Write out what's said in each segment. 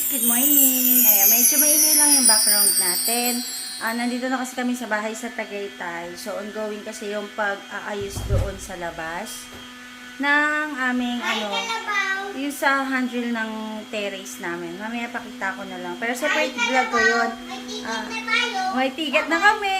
guys! Good morning! Ayan, medyo maingay lang yung background natin. Nandito na kasi kami sa bahay sa Tagaytay. So, ongoing kasi yung pag-aayos doon sa labas ng aming, yung sa handle ng terrace namin. Mamaya pakita ko na lang. Pero separate vlog ko yun. May ticket na kami!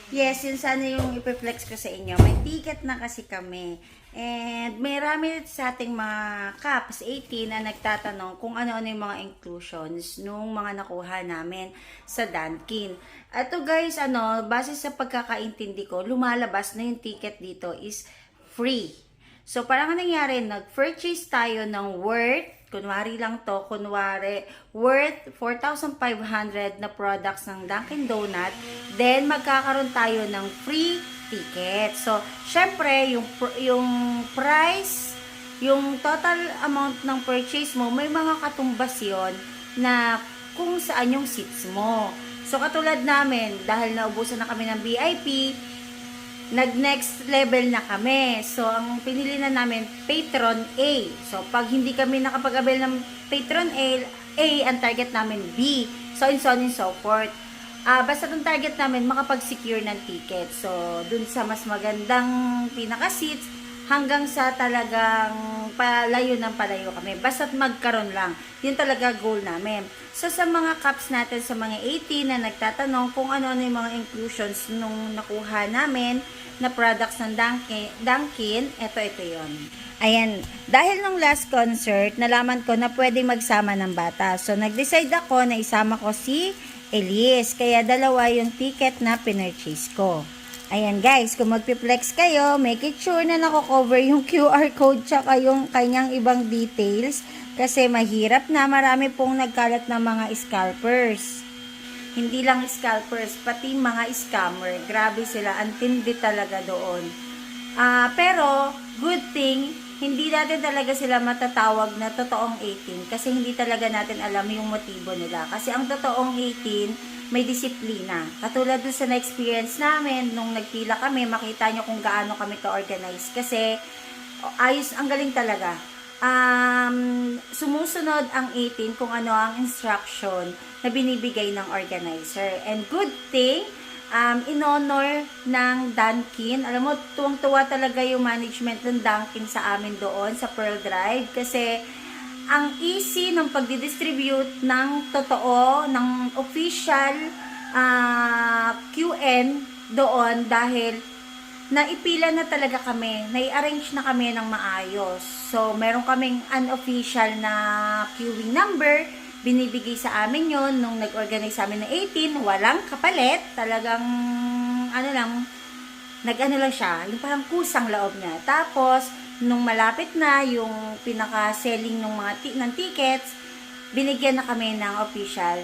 Yes, yun sana yung ipiflex ko sa inyo. May ticket na kasi kami. And may rami sa ating mga caps 18 na nagtatanong kung ano-ano yung mga inclusions nung mga nakuha namin sa Dunkin. Ato guys, base sa pagkakaintindi ko, lumalabas na yung ticket dito is free. So parang nangyari, nag-purchase tayo ng worth, kunwari worth 4,500 na products ng Dunkin Donut, then magkakaroon tayo ng free ticket. So, syempre, yung price, yung total amount ng purchase mo, may mga katumbas yon na kung saan yung seats mo. So, katulad namin, dahil naubusan na kami ng VIP, nag-next level na kami. So, ang pinili na namin, Patron A. So, pag hindi kami nakapag-avail ng Patron A, ang target namin B. So on and so forth. Basta itong target namin, makapag-secure ng ticket. So, dun sa mas magandang pinaka-seats, hanggang sa talagang palayo kami. Basta't magkaroon lang. Yun talaga goal namin. So, sa mga caps natin, sa mga 18 na nagtatanong kung ano-ano yung mga inclusions nung nakuha namin na products ng Dunkin, ito yon. Ayan, dahil nung last concert, nalaman ko na pwedeng magsama ng bata. So, nag-decide ako na isama ko si Elise. Kaya dalawa yung ticket na pinurchase ko. Ayan guys, kung magpi-flex kayo, make it sure na nako-cover yung QR code tsaka yung kanyang ibang details. Kasi mahirap na, marami pong nagkalat na mga scalpers. Hindi lang scalpers, pati mga scammer. Grabe sila, antindi talaga doon. Pero, good thing, hindi natin talaga sila matatawag na totoong 18 kasi hindi talaga natin alam yung motibo nila. Kasi ang totoong 18, may disiplina. Katulad dun sa na-experience namin, nung nagpila kami, makita nyo kung gaano kami ka-organize. Kasi, ayos, ang galing talaga. Sumusunod ang 18 kung ano ang instruction na binibigay ng organizer. And good thing, in honor ng Dunkin. Alam mo, tuwang-tuwa talaga yung management ng Dunkin sa amin doon, sa Pearl Drive. Kasi, ang easy ng pagdidistribute ng totoo, ng official QN doon dahil naipila na talaga kami, nai-arrange na kami ng maayos. So, meron kaming unofficial na queuing number, binibigay sa amin yon nung nag-organize sa amin ng 18, walang kapalit, talagang, nag-ano lang siya, yung parang kusang loob niya. Tapos, nung malapit na yung pinaka-selling ng tickets, binigyan na kami ng official.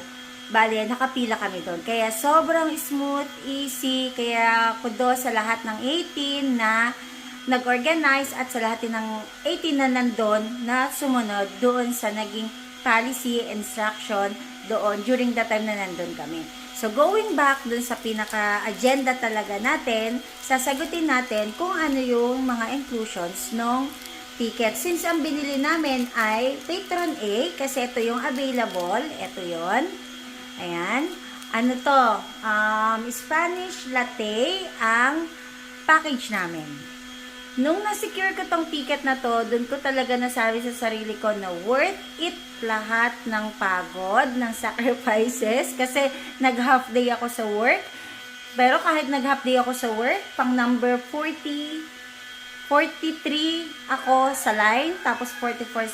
Bale, nakapila kami doon. Kaya sobrang smooth, easy. Kaya kudos sa lahat ng 18 na nag-organize at sa lahat ng 18 na nandun na sumunod doon sa naging policy, instruction doon during the time na nandun kami. So, going back doon sa pinaka-agenda talaga natin, sasagutin natin kung ano yung mga inclusions ng ticket. Since ang binili namin ay Patron A, kasi ito yung available, ito yon. Ayan. Ano to? Spanish latte ang package namin. Nung na-secure ko tong ticket na to, dun ko talaga nasabi sa sarili ko na worth it lahat ng pagod, ng sacrifices. Kasi nag-half day ako sa work. Pero kahit nag-half day ako sa work, pang number 43 ako sa line. Tapos 42,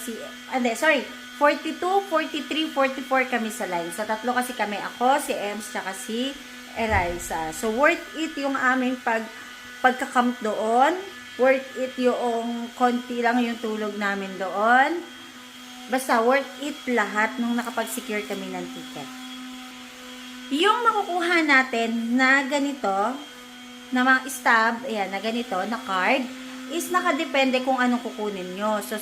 43, 44 kami sa line. So, tatlo kasi kami. Ako, si Ems, tsaka si Eliza. So, worth it yung aming pagkakamp doon. Worth it yung konti lang yung tulog namin doon. Basta, worth it lahat nung nakapag-secure kami ng ticket. Yung makukuha natin na ganito, na mga stub, ayan, na ganito, na card, is nakadepende kung anong kukunin nyo. So,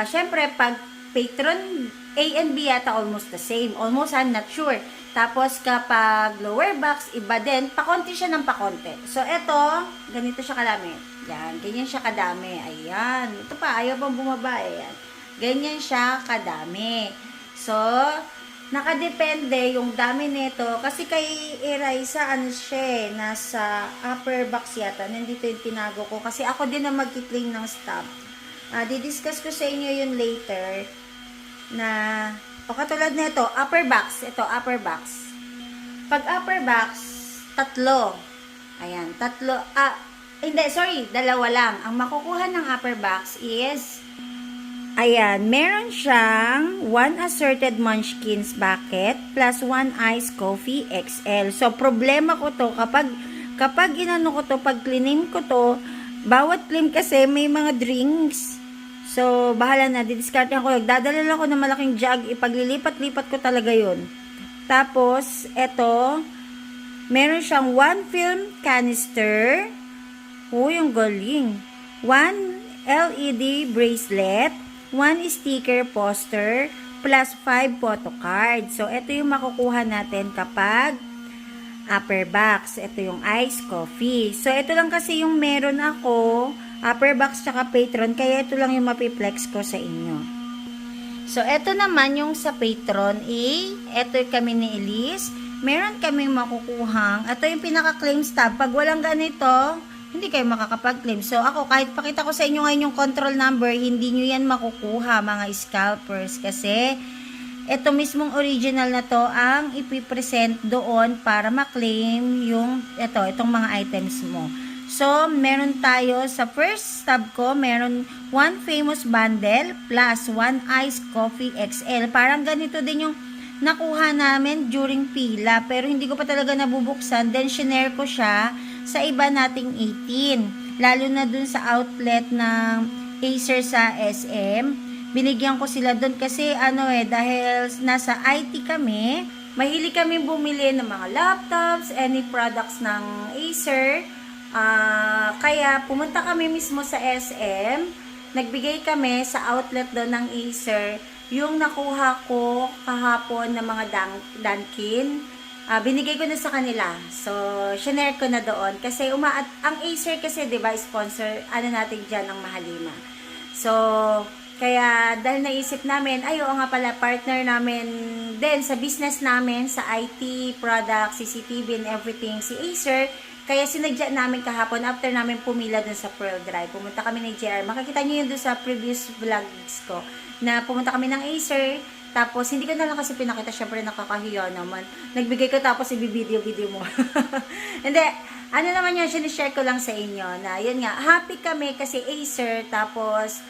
syempre, pag Patron A and B yata almost the same. Almost, I'm not sure. Tapos, kapag lower box, iba din. Pakonti siya ng pakonti. So, eto, ganito siya kadami. Yan, ganyan siya kadami. Ayan. Ito pa, ayaw pang bumaba. Ayan. Ganyan siya kadami. So, nakadepende yung dami nito. Kasi kay Eraisa, ano siya, nasa upper box yata. Nandito yung tinago ko. Kasi ako din na mag-claim ng stop. Didiscuss ko sa inyo yun later. Na, o katulad nito, upper box. Ito, upper box. Pag upper box, tatlo. Ayan, tatlo. Hindi, sorry, dalawa lang. Ang makukuha ng upper box is, ayan, meron siyang 1 assorted munchkins bucket plus 1 iced coffee XL. So, problema ko to, kapag inano ko to, pag claim ko to, bawat claim kasi may mga drinks. So, bahala na, didiskartehan ko. Dadala lang ko ng malaking jug, ipaglilipat-lipat ko talaga yun. Tapos, eto, meron siyang 1 film canister. Yung galing. 1 LED bracelet, 1 sticker poster, plus 5 photo cards. So, ito yung makukuha natin kapag upper box. Ito yung iced coffee. So, ito lang kasi yung meron ako, upper box tsaka patron, kaya ito lang yung mapiplex ko sa inyo. So, ito naman yung sa patron, ito kami ni Elise. Meron kaming makukuhang, ito yung pinaka-claim stub. Pag walang ganito, hindi kayo makakapag-claim. So, ako, kahit pakita ko sa inyo ngayon yung control number, hindi nyo yan makukuha, mga scalpers. Kasi, ito mismong original na to ang ipipresent doon para maklaim yung, itong mga items mo. So, meron tayo, sa first stub ko, meron 1 famous bundle plus 1 iced coffee XL. Parang ganito din yung nakuha namin during pila. Pero hindi ko pa talaga nabubuksan. Then, shinare ko siya sa iba nating 18. Lalo na dun sa outlet ng Acer sa SM. Binigyan ko sila dun kasi dahil nasa IT kami, mahilig kami bumili ng mga laptops, any products ng Acer. Kaya pumunta kami mismo sa SM. Nagbigay kami sa outlet doon ng Acer yung nakuha ko kahapon ng mga Dunkin. Binigay ko na sa kanila. So, shinare ko na doon. Kasi ang Acer kasi, diba, sponsor, natin dyan ng Mahalima. So, kaya dahil naisip namin, nga pala, partner namin din sa business namin, sa IT, product, CCTV and everything, si Acer. Kaya sinadya namin kahapon, after namin pumila dun sa Pearl Drive. Pumunta kami ng JR. Makikita nyo yun dun sa previous vlogs ko, na pumunta kami ng Acer. Tapos, hindi ko na lang kasi pinakita, syempre nakakahiya naman. Nagbigay ko tapos i-video mo. Hindi, naman yun, sinishare ko lang sa inyo na, yun nga, happy kami kasi Acer, tapos,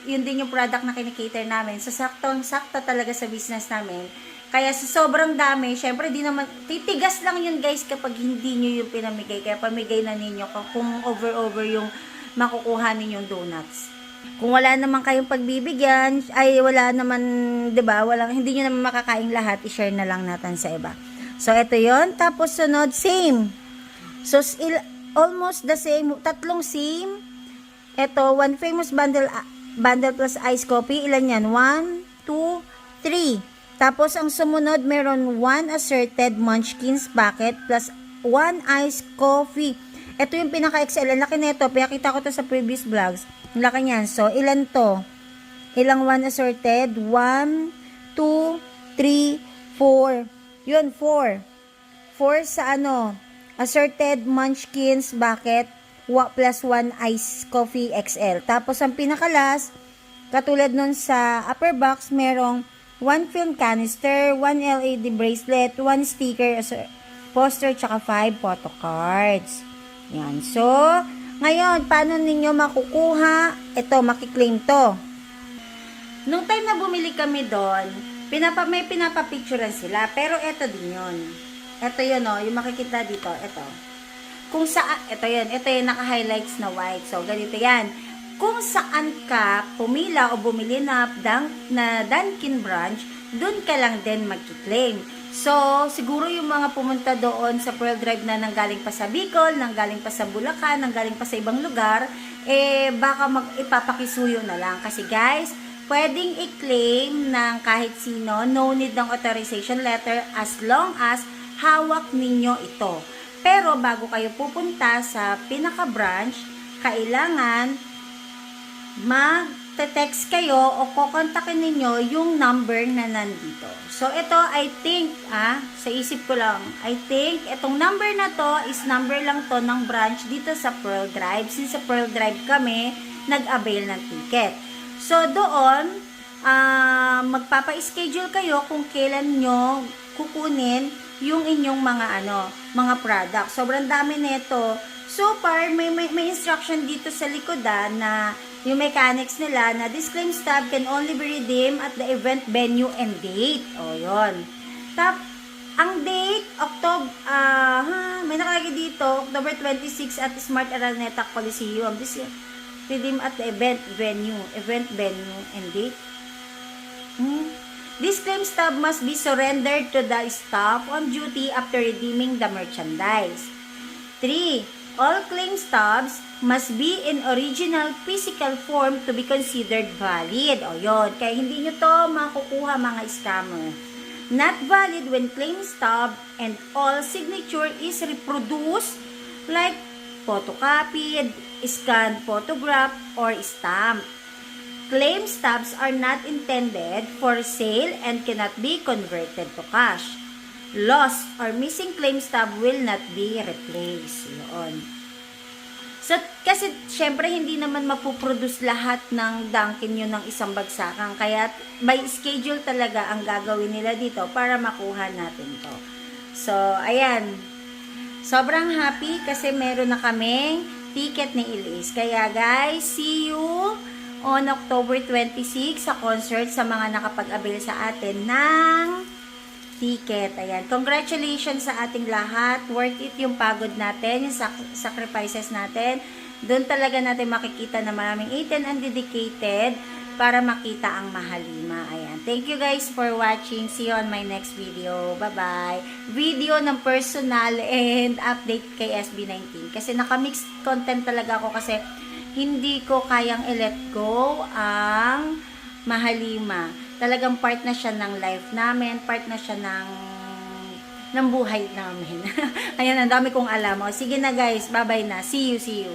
yun din yung product na kinikater namin. So, sakto talaga sa business namin. Kaya sa sobrang dami, syempre, di naman, titigas lang yun guys kapag hindi nyo yung pinamigay. Kaya pamigay na ninyo kung over yung makukuha ninyong donuts. Kung wala naman kayong pagbibigyan, wala naman, 'di ba? Hindi niyo naman makakain lahat, i-share na lang natin sa iba. So ito 'yon, tapos sunod same. So almost the same, tatlong same. Ito, 1 famous bundle plus iced coffee, ilan 'yan? 1 2 3. Tapos ang sumunod meron 1 assorted munchkins bucket plus 1 iced coffee. Ito yung pinaka-XL. Ang laki nito. Pinakita ko to sa previous vlogs. Ang laki niyan. So, ilan to? Ilang 1 assorted? 1, 2, 3, 4. Yun, 4. 4 sa assorted munchkins bucket plus 1 iced coffee XL. Tapos, ang pinaka-last, katulad nun sa upper box, merong 1 film canister, 1 LED bracelet, 1 sticker, poster, tsaka 5 photo cards. Yan. So, ngayon, paano ninyo makukuha? Ito, makiklaim to. Nung time na bumili kami doon, may pinapapicturean sila. Pero ito din yun. Ito yun, yung makikita dito. Ito. Kung saan, ito yun. Ito yung naka-highlights na white. So, ganito yan. Kung saan ka pumila o bumili na Dunkin branch, doon ka lang din magkiklaim. So, siguro yung mga pumunta doon sa Pearl Drive na nanggaling pa sa Bicol, nanggaling pa sa Bulacan, nanggaling pa sa ibang lugar, baka ipapakisuyo na lang. Kasi guys, pwedeng i-claim ng kahit sino, no need ng authorization letter as long as hawak ninyo ito. Pero bago kayo pupunta sa pinaka-branch, kailangan text kayo o kukontakin ninyo yung number na nandito. So, ito, I think, sa isip ko lang, I think, itong number na to is number lang to ng branch dito sa Pearl Drive. Since sa Pearl Drive kami, nag-avail ng ticket. So, doon, magpapa-schedule kayo kung kailan nyo kukunin yung inyong mga product. Sobrang dami nito. So far, may instruction dito sa likodan na yung mechanics nila na this claim stub can only be redeemed at the event venue and date. O, yun. Ang date, may nakalagay dito, October 26 at Smart Araneta Coliseum. This redeem at the event venue and date. This claim stub must be surrendered to the staff on duty after redeeming the merchandise. 3. All claim stubs must be in original physical form to be considered valid. O yun, kaya hindi nyo to makukuha mga scammer. Not valid when claim stub and all signature is reproduced like photocopied, scanned photograph, or stamp. Claim stubs are not intended for sale and cannot be converted to cash. Lost or missing claim stub will not be replaced. Yun. So, kasi syempre hindi naman mapuproduce lahat ng Dunkin yun ng isang bagsakan. Kaya by schedule talaga ang gagawin nila dito para makuha natin to. So, ayan. Sobrang happy kasi meron na kaming ticket ni Elise. Kaya guys, see you on October 26 sa concert sa mga nakapag-avail sa atin ng ticket. Ayan. Congratulations sa ating lahat. Worth it yung pagod natin, yung sacrifices natin. Doon talaga natin makikita na maraming 18 and dedicated para makita ang Mahalima. Ayan. Thank you guys for watching. See you on my next video. Bye-bye. Video ng personal and update kay SB19. Kasi naka-mixed content talaga ako kasi hindi ko kayang i-let go ang Mahalima. Talagang part na siya ng life namin, part na siya ng buhay namin. Ayan, ang dami kong alam. O, sige na guys, bye-bye na. See you.